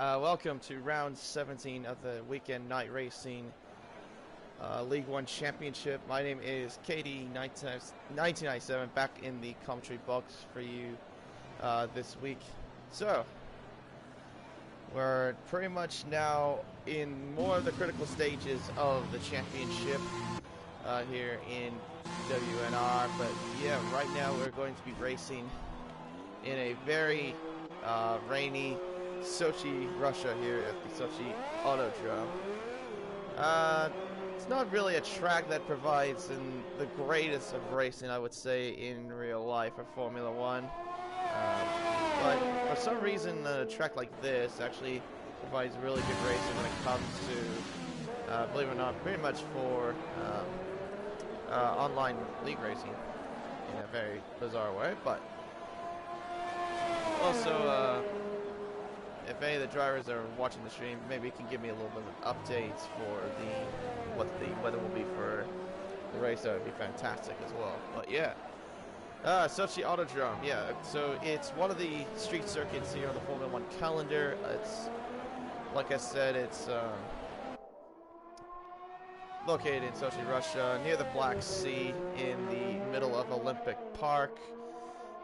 Welcome to round 17 of the weekend night racing League One Championship. My name is KD1997, back in the commentary box for you this week. So, we're pretty much now in more of the critical stages of the championship here in WNR. But yeah, right now we're going to be racing in a very rainy Sochi, Russia here at the Sochi Autodrome. It's not really a track that provides the greatest of racing, I would say, in real life or Formula One. But for some reason, a track like this actually provides really good racing when it comes to, believe it or not, pretty much for online league racing in a very bizarre way. But also, if any of the drivers are watching the stream, maybe you can give me a little bit of updates for what the weather will be for the race. That would be fantastic as well. But yeah, Sochi Autodrome. Yeah, so it's one of the street circuits here on the Formula One calendar. It's, like I said, it's located in Sochi, Russia, near the Black Sea, in the middle of Olympic Park.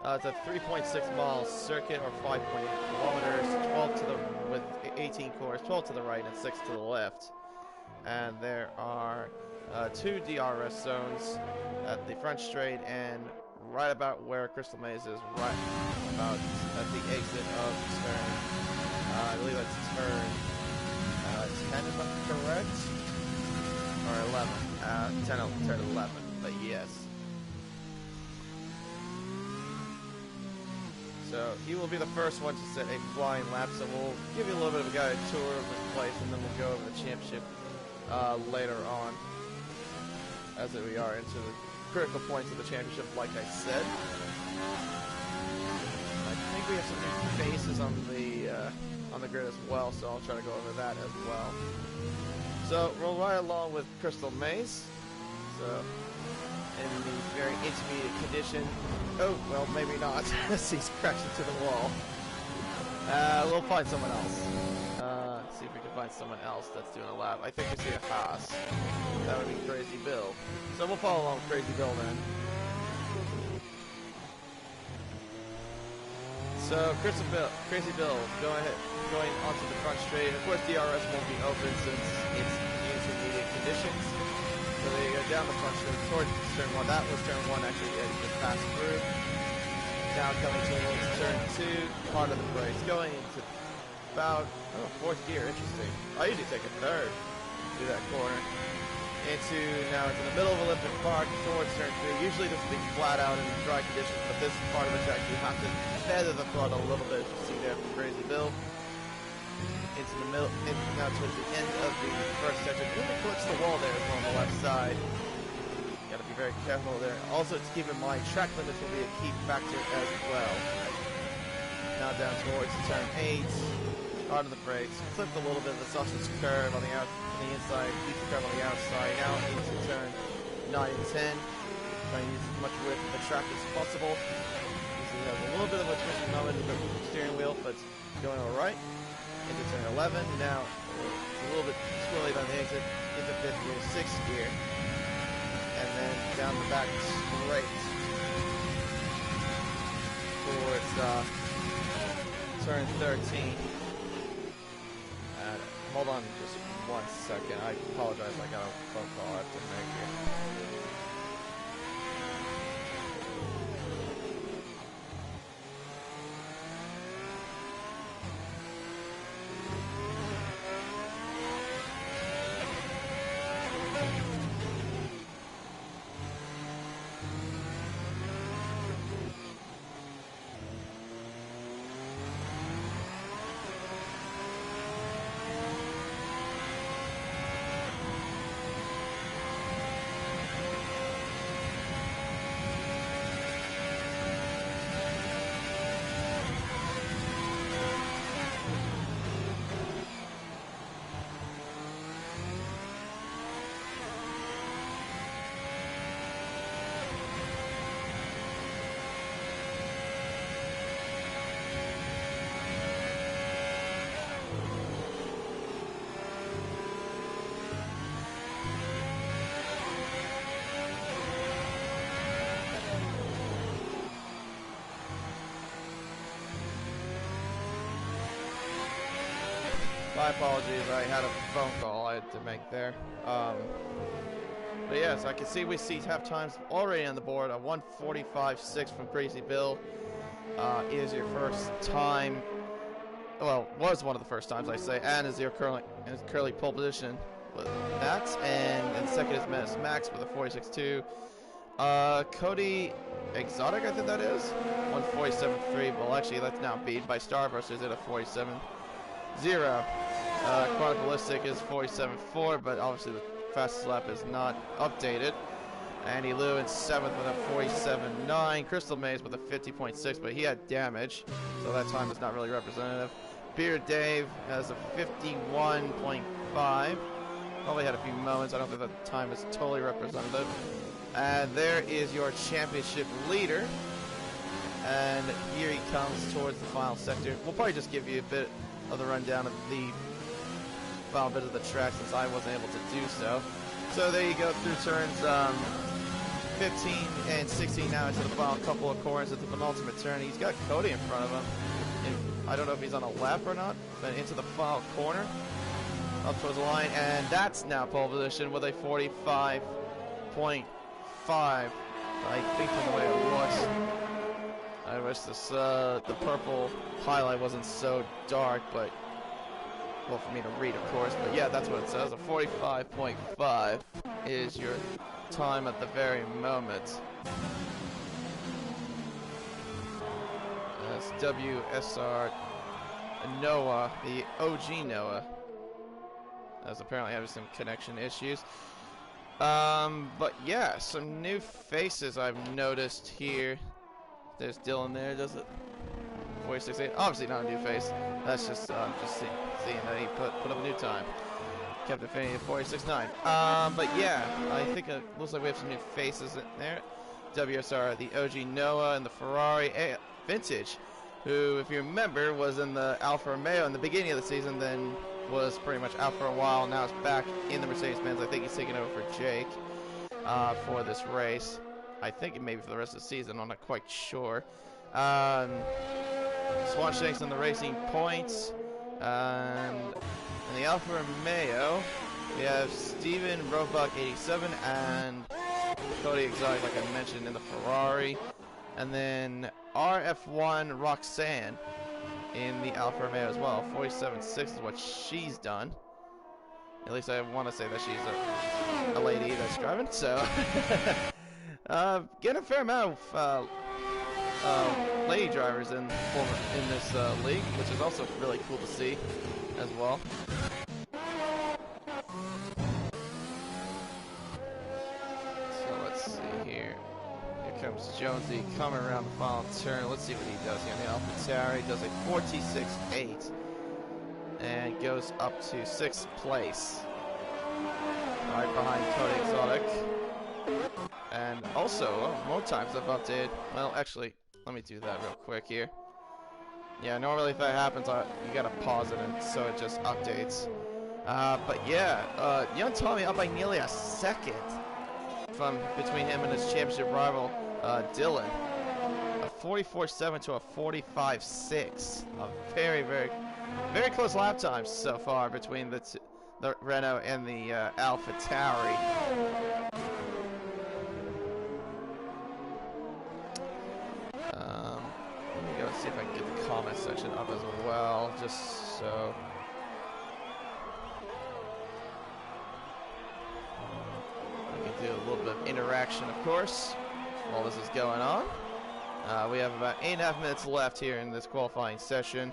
It's a 3.6-mile circuit, or 5.8 kilometers, 12 to the with 18 corners, 12 to the right and 6 to the left. And there are 2 DRS zones at the front straight and right about where Crystal Maze is, right about at the exit of turn. I believe that's turn 10, if I'm correct, or 11. Turn 11, but yes. So he will be the first one to set a flying lap, so we'll give you a little bit of a guided tour of the place, and then we'll go over the championship later on, as we are into the critical points of the championship, like I said. I think we have some new faces on the grid as well, so I'll try to go over that as well. So we'll ride along with Crystal Maze. So in the very intermediate condition. Oh, well, maybe not. He's crashed into the wall. We'll find someone else. See if we can find someone else that's doing a lap. I think we see a Haas. That would be Crazy Bill. So we'll follow along with Crazy Bill then. So Crazy Bill, going onto the front straight. Of course, DRS won't be open since it's the intermediate conditions. So there you go, down the front straight towards turn 1. That was turn 1, actually, yeah, you just passed through. Now coming towards turn 2, part of the brakes, going into about, fourth gear, interesting. I usually take a third through that corner. Now into the middle of Olympic Park, towards turn 3. Usually this will be flat out in dry conditions, but this part of the track you have to feather the throttle a little bit, as you see there from Crazy Bill. Into the middle, now towards the end of the first section. Really clips the wall there on the left side. Gotta be very careful there. Also, to keep in mind, track limits will be a key factor as well. Now down towards turn 8. Hard on the brakes. Clipped a little bit of the sausage curve on the inside. Keep the curve on the outside. Now into turn 9 and 10. Trying to use as much width of the track as possible. This has a little bit of a twist moment in the steering wheel, but it's going alright. Into turn 11, now it's a little bit swirly on the exit, into 5th gear, 6th gear, and then down the back straight towards turn 13. Hold on just 1 second, I apologize, I got a phone call I have to make here. My apologies, I had a phone call I had to make there. But yes, I can see we have times already on the board. A 1:45.6 from Crazy Bill is your first time. Well, was one of the first times I say, and is your currently pole position with that, and second is Menace Max with a 46.2. Cody Exotic, I think that is 1:47.3. Well, actually, that's now beat by Starburst, who's at a 47.0. Chronicalistic is 47.4, but obviously the fastest lap is not updated. Andy Liu in 7th with a 47.9. Crystal Maze with a 50.6, but he had damage, so that time is not really representative. Peter Dave has a 51.5. Probably had a few moments. I don't think that time is totally representative. And there is your championship leader. And here he comes towards the final sector. We'll probably just give you a bit of the rundown of the final bit of the track since I wasn't able to do so. So there you go through turns 15 and 16 now into the final couple of corners at the penultimate turn. He's got Cody in front of him. I don't know if he's on a lap or not, but into the final corner, up towards the line, and that's now pole position with a 45.5. I think from the way it looks. I wish this the purple highlight wasn't so dark, but well, for me to read, of course. But yeah, that's what it says. A 45.5 is your time at the very moment. That's WSR Noah, the OG Noah, as apparently having some connection issues. But yeah, some new faces I've noticed here. There's Dylan there, does it? 46.8. Obviously not a new face. That's just seeing that he put up a new time. Captain Fanny at 46.9. But yeah, I think it looks like we have some new faces in there. WSR, the OG Noah, and the Ferrari Vintage, who, if you remember, was in the Alfa Romeo in the beginning of the season, then was pretty much out for a while. Now it's back in the Mercedes-Benz. I think he's taking over for Jake for this race. I think maybe for the rest of the season. I'm not quite sure. Swan Shanks on the Racing Points. And in the Alfa Romeo, we have Steven Roebuck 87 and Cody Exotic, like I mentioned, in the Ferrari. And then RF1 Roxanne in the Alfa Romeo as well. 47.6 is what she's done. At least I want to say that she's a lady that's driving. So, getting a fair amount of lady drivers in this league, which is also really cool to see as well. So let's see here. Here comes Jonesy coming around the final turn. Let's see what he does here on the AlphaTauri. He does a 46.8 and goes up to 6th place, right behind Cody Exotic. And also, more times I've updated. Well, actually, let me do that real quick here. Yeah, normally if that happens, you gotta pause it, and so it just updates. But yeah, Young Tommy up by nearly a second from between him and his championship rival, Dylan. A 44.7 to a 45.6. A very, very, very close lap times so far between the Renault and the AlphaTauri. See if I can get the comment section up as well, just so. We can do a little bit of interaction, of course, while this is going on. We have about 8.5 minutes left here in this qualifying session.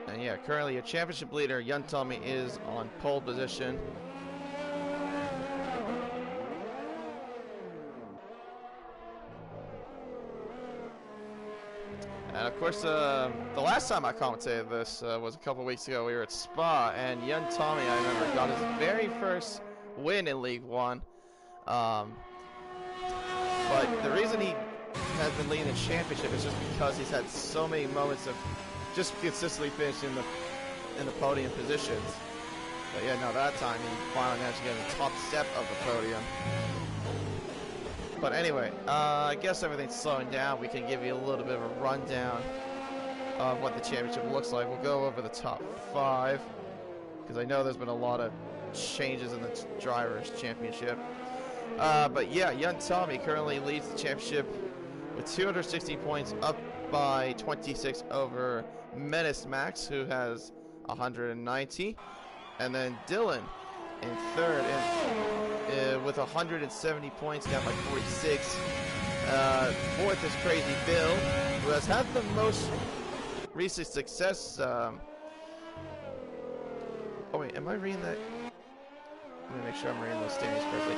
And yeah, currently your championship leader, Young Tommy, is on pole position. And of course, the last time I commentated this was a couple weeks ago. We were at Spa, and Young Tommy, I remember, got his very first win in League One. But the reason he has been leading the championship is just because he's had so many moments of just consistently finishing in the podium positions. But yeah, no, that time he finally managed to get in the top step of the podium. But anyway, I guess everything's slowing down. We can give you a little bit of a rundown of what the championship looks like. We'll go over the top 5 because I know there's been a lot of changes in the Drivers' Championship. But yeah, Young Tommy currently leads the championship with 260 points, up by 26 over Menace Max, who has 190. And then Dylan in third with 170 points, down by 46. Fourth is Crazy Bill, who has had the most recent success. Oh wait, am I reading that? Let me make sure I'm reading those standings correctly.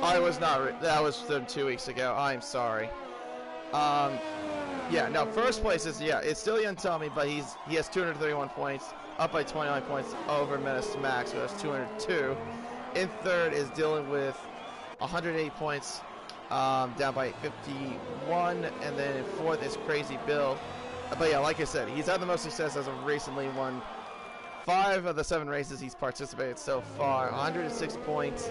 I was not. That was from 2 weeks ago. I'm sorry. Yeah, no. First place is it's still Young Tommy, but he has 231 points, up by 29 points over Menace Max, who has 202. In third is Dylan with 108 points, down by 51, and then in fourth is Crazy Bill. But yeah, like I said, he's had the most success as of recently. Won 5 of the 7 races he's participated so far. 106 points,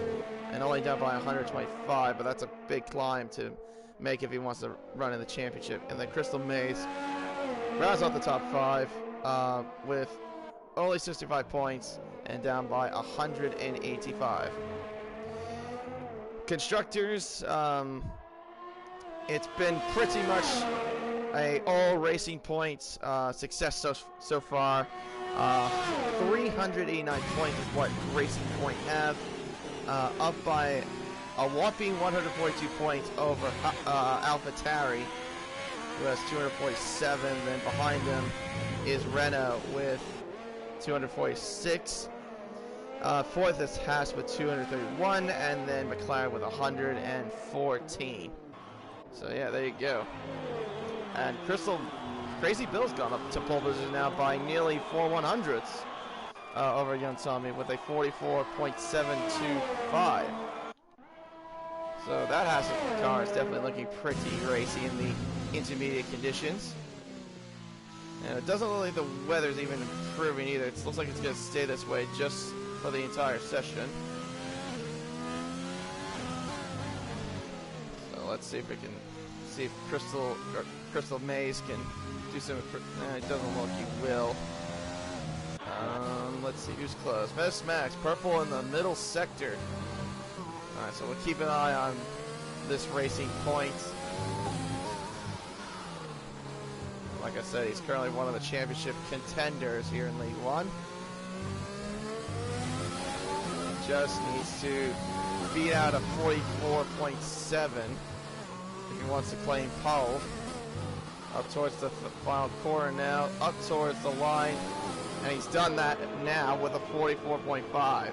and only down by 125. But that's a big climb to make if he wants to run in the championship. And then Crystal Maze rounds out the top 5 with only 65 points and down by 185. Constructors, it's been pretty much a all Racing Points success so far. 389 points is what Racing Point have, up by a whopping 142 points over AlphaTauri, who has 247. Then behind them is Renault with 246. Fourth is Haas with 231, and then McLaren with 114. So yeah, there you go. And Crazy Bill's gone up to pole position now by nearly 4/100ths over Young Tommy with a 44.725. So that Haas car is definitely looking pretty racy in the intermediate conditions. And it doesn't look like the weather's even improving either. It looks like it's going to stay this way just for the entire session. So let's see if we can see if Crystal Maze can do some. It doesn't look he will. Let's see who's close. Menace Max, purple in the middle sector. Alright, so we'll keep an eye on this Racing Point. Like I said, he's currently one of the championship contenders here in League One. Just needs to beat out a 44.7 if he wants to claim pole. Up towards the final corner now, up towards the line, and he's done that now with a 44.5.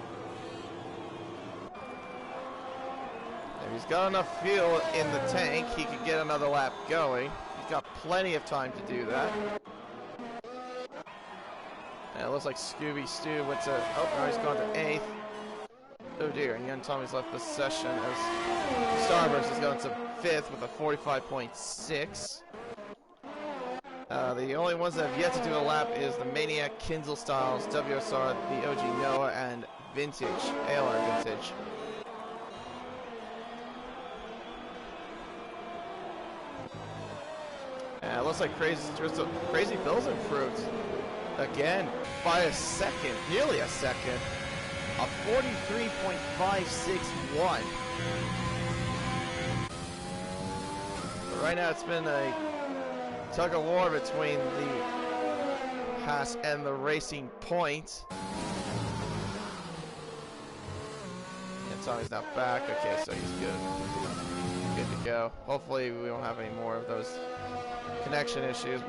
If he's got enough fuel in the tank, he could get another lap going. He's got plenty of time to do that. And it looks like Scooby Stu went to, oh, now he's gone to 8th. Oh dear, and Young Tommy's left the session as Starburst has gone to 5th with a 45.6. The only ones that have yet to do a lap is the Maniac, Kinzel Styles, WSR, the OG Noah, and Vintage, ALR Vintage. And it looks like Crazy Bill's improved again by a second, nearly a second. A 43.561. But right now it's been a tug of war between the Haas and the Racing Point. And Tommy's now back. Okay, so he's good. Good to go. Hopefully we won't have any more of those connection issues.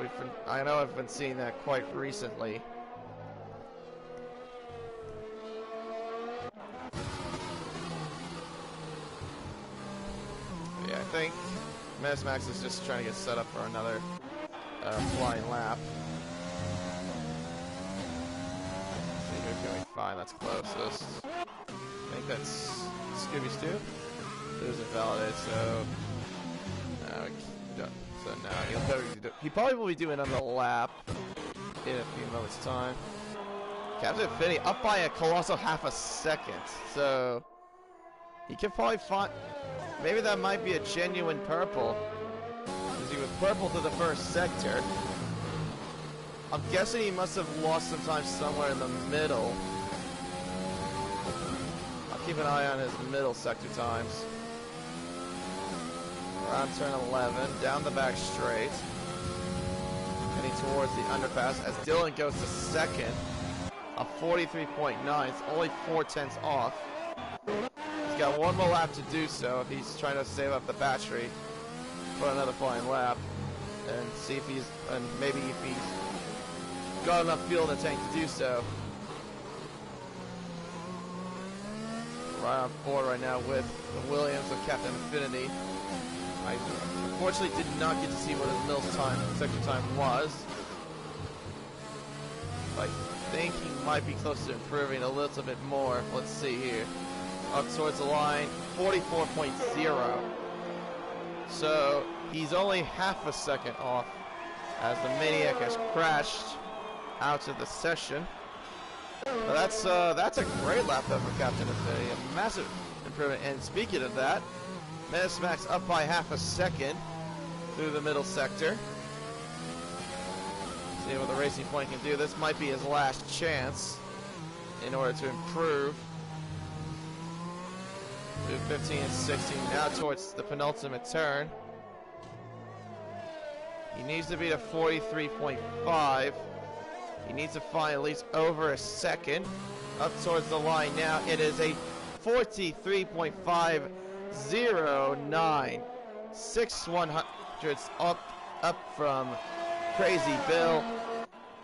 I know I've been seeing that quite recently. Yeah, I think Menace Max is just trying to get set up for another flying lap. See who's going to be fine. That's closest. I think that's Scooby Stu. It was invalidated, so now he probably will be doing another lap in a few moments' time. Captain Finney up by a colossal half a second, so he could probably find. Maybe that might be a genuine purple, because he was purple to the first sector. I'm guessing he must have lost some time somewhere in the middle. I'll keep an eye on his middle sector times. Around turn 11, down the back straight. Heading towards the underpass as Dylan goes to second. A 43.9, it's only 0.4 off. He's got one more lap to do so if he's trying to save up the battery for another flying lap. And see if he's, and maybe if he's got enough fuel in the tank to do so. Right on board right now with the Williams of Captain Infinity. I unfortunately did not get to see what his Mills time, sector time was. I think he might be close to improving a little bit more. Let's see here. Up towards the line, 44.0. So he's only half a second off as the Maniac has crashed out of the session. But that's a great lap though for Captain Infinity, a massive improvement. And speaking of that, Menace Max up by half a second through the middle sector. See what the Racing Point can do. This might be his last chance in order to improve. Through 15 and 16, now towards the penultimate turn. He needs to beat a 43.5. He needs to find at least over a second. Up towards the line now. It is a 43.509. 6 100s up from Crazy Bill.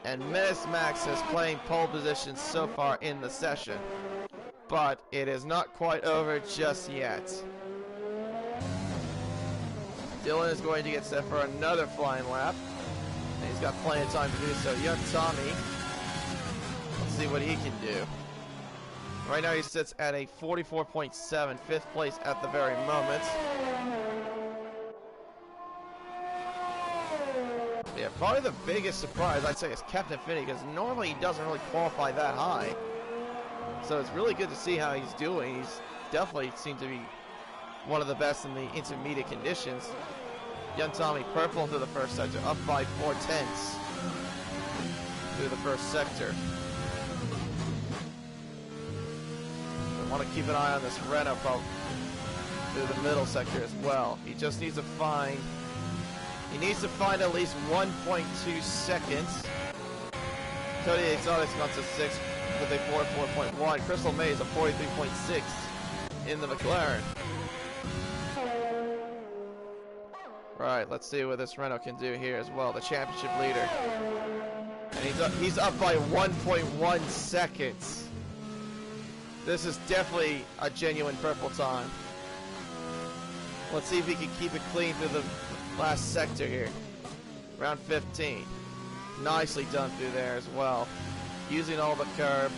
And Menace Max is playing pole position so far in the session. But it is not quite over just yet. Dylan is going to get set for another flying lap. And he's got plenty of time to do so. Young Tommy, let's see what he can do. Right now he sits at a 44.7, fifth place at the very moment. Yeah, probably the biggest surprise I'd say is Captain Finney, because normally he doesn't really qualify that high. So it's really good to see how he's doing. He's definitely seemed to be one of the best in the intermediate conditions. Young Tommy purple through the first sector, up by 0.4 through the first sector. I want to keep an eye on this Renault through the middle sector as well. He just needs to find, at least 1.2 seconds. Cody Exotic's gone to 6 with a 44.1. Crystal Mays a 43.6 in the McLaren. Right, let's see what this Renault can do here as well. The championship leader, and he's up by 1.1 seconds. This is definitely a genuine purple time. Let's see if he can keep it clean through the last sector here. Round 15. Nicely done through there as well. Using all the curb.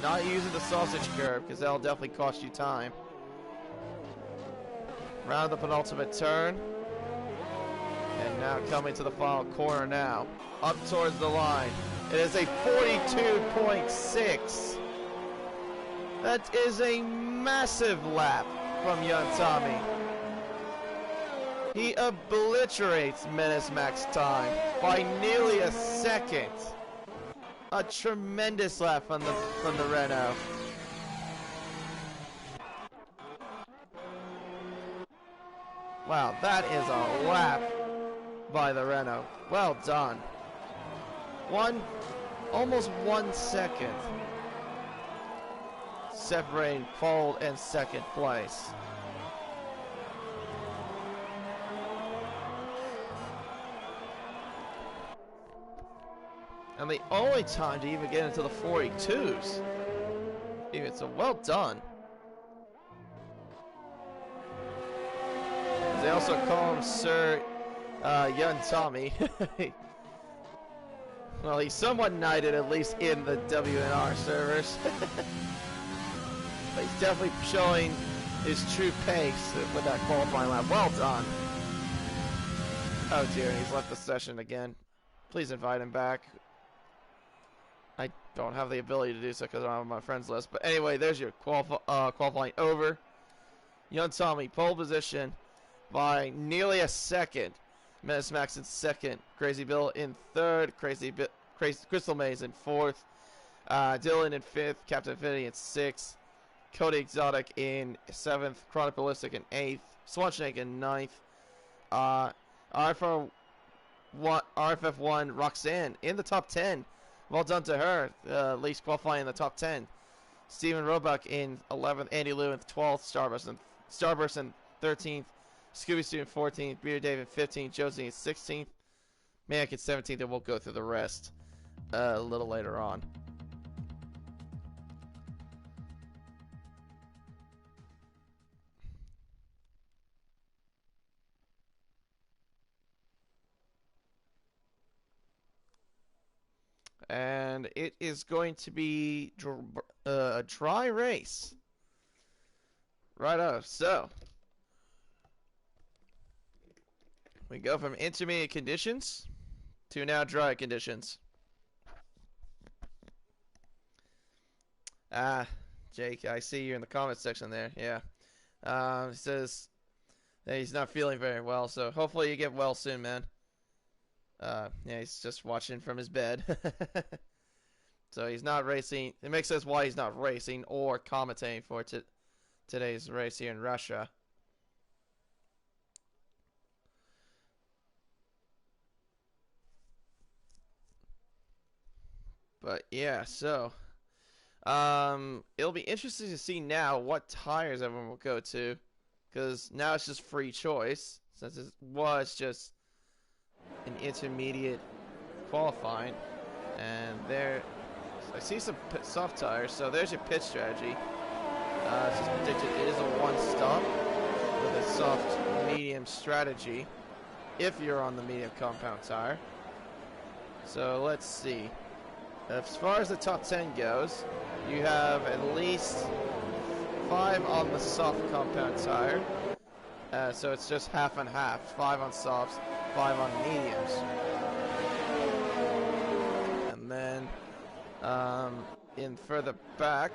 Not using the sausage curb, because that'll definitely cost you time. Round the penultimate turn. And now coming to the final corner now. Up towards the line. It is a 42.6. That is a massive lap from Young Tommy. He obliterates Menace Max time by nearly a second. A tremendous lap from the Renault. Wow, that is a lap by the Renault. Well done. Almost 1 second separating pole and second place. And the only time to even get into the 42s. Even so, well done. They also call him Sir Young Tommy. Well, he's somewhat knighted, at least in the WNR servers. But he's definitely showing his true pace with that qualifying lap. Well done. Oh dear, he's left the session again. Please invite him back. I don't have the ability to do so because I don't have my friends list. But anyway, there's your qualifying over. Young Tommy, pole position by nearly a second. Menace Max in second. Crazy Bill in third. Crystal Maze in 4th. Dylan in 5th. Captain Infinity in 6th. Cody Exotic in 7th. Chronic Ballistic in 8th. Swanshank in 9th. RFF1 Roxanne in the top 10. Well done to her. At least qualifying in the top 10. Steven Roebuck in 11th. Andy Liu in 12th. Starburst in 13th. Scooby Stu in 14th. Beater Dave in 15th. Josie in 16th. Maniac in 17th. And we'll go through the rest a little later on. And it is going to be a dry race. Righto, so we go from intermediate conditions to now dry conditions. Jake, I see you in the comments section there. Yeah. He says that he's not feeling very well, so hopefully you get well soon, man. Yeah, he's just watching from his bed. So he's not racing. It makes sense why he's not racing or commentating for today's race here in Russia. But yeah, so it'll be interesting to see now what tires everyone will go to, because now it's just free choice since it was just an intermediate qualifying. And there, I see some soft tires, so there's your pit strategy. It's just predicted it is a one-stop with a soft medium strategy if you're on the medium compound tire. So let's see. As far as the top 10 goes, you have at least 5 on the soft compound tire. So it's just half and half. 5 on softs, 5 on mediums. And then in further back,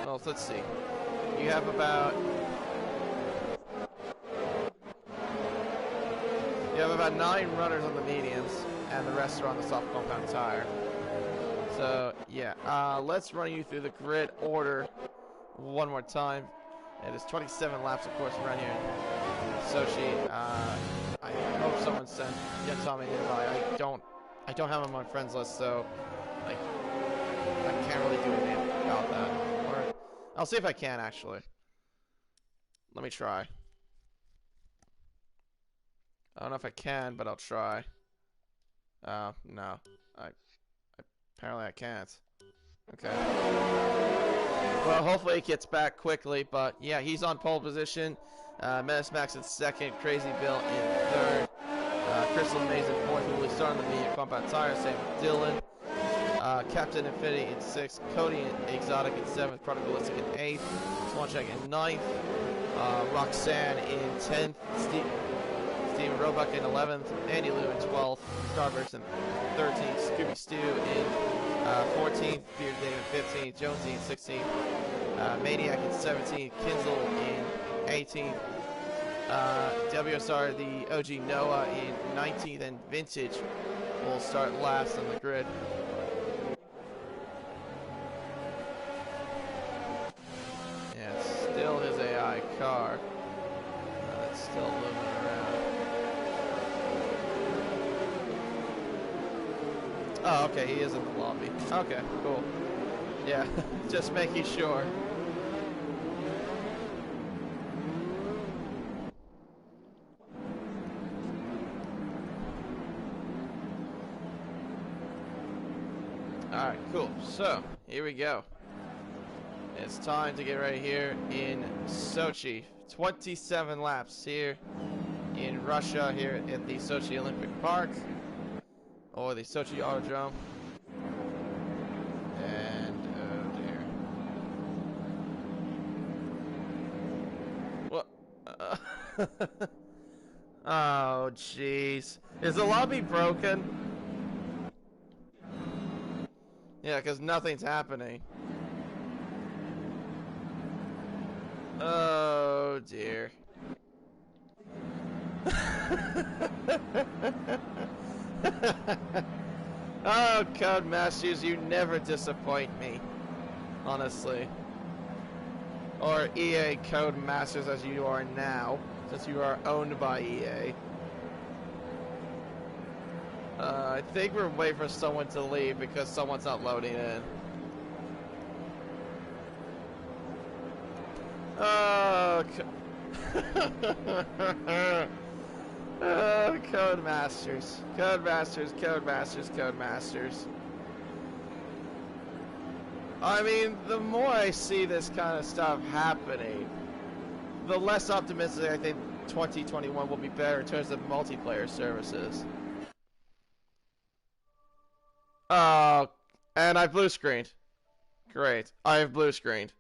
well, let's see. You have about 9 runners on the mediums, and the rest are on the soft compound tire. So yeah, let's run you through the grid order one more time. It is 27 laps, of course, around here in Sochi. I hope someone sent Tommy an invite. I don't have him on my friends list, so I can't really do anything about that. Or I'll see if I can actually. Let me try. I don't know if I can, but I'll try. No. Apparently I can't. Okay. Well, hopefully it gets back quickly, but yeah, he's on pole position. Menace Max in 2nd, Crazy Bill in 3rd, Crystal Maze in 4th, who will start on the medium compound tire, same with Dylan. Captain Infinity in 6th, Cody Exotic in 7th, Chronic Ballistic in 8th, Swanshank in 9th, Roxanne in 10th, Steven Roebuck in 11th, Andy Liu in 12th, Starburst in 13th, Scooby Stu in 14th, Beard Dave in 15th, Jonesy in 16th, Maniac in 17th, Kinzel in 18th, WSR the OG Noah in 19th, and Vintage will start last on the grid. Yeah, it's still his AI car. It's still moving around. Oh, okay, he is in the lobby. Okay, cool. Yeah, just making sure. Alright, cool. So, here we go. It's time to get right here in Sochi. 27 laps here in Russia, here at the Sochi Olympic Park. Or the Sochi Autodrome. And, oh dear. What? Oh, jeez. Is the lobby broken? Yeah, because nothing's happening. Oh, dear. Oh, Codemasters, you never disappoint me. Honestly. Or EA Codemasters as you are now, since you are owned by EA. I think we're waiting for someone to leave because someone's not loading in. Oh, oh, Codemasters. Codemasters, Codemasters, Codemasters. I mean, the more I see this kind of stuff happening, the less optimistic I think 2021 will be better in terms of multiplayer services. And I blue screened. Great. I have blue screened.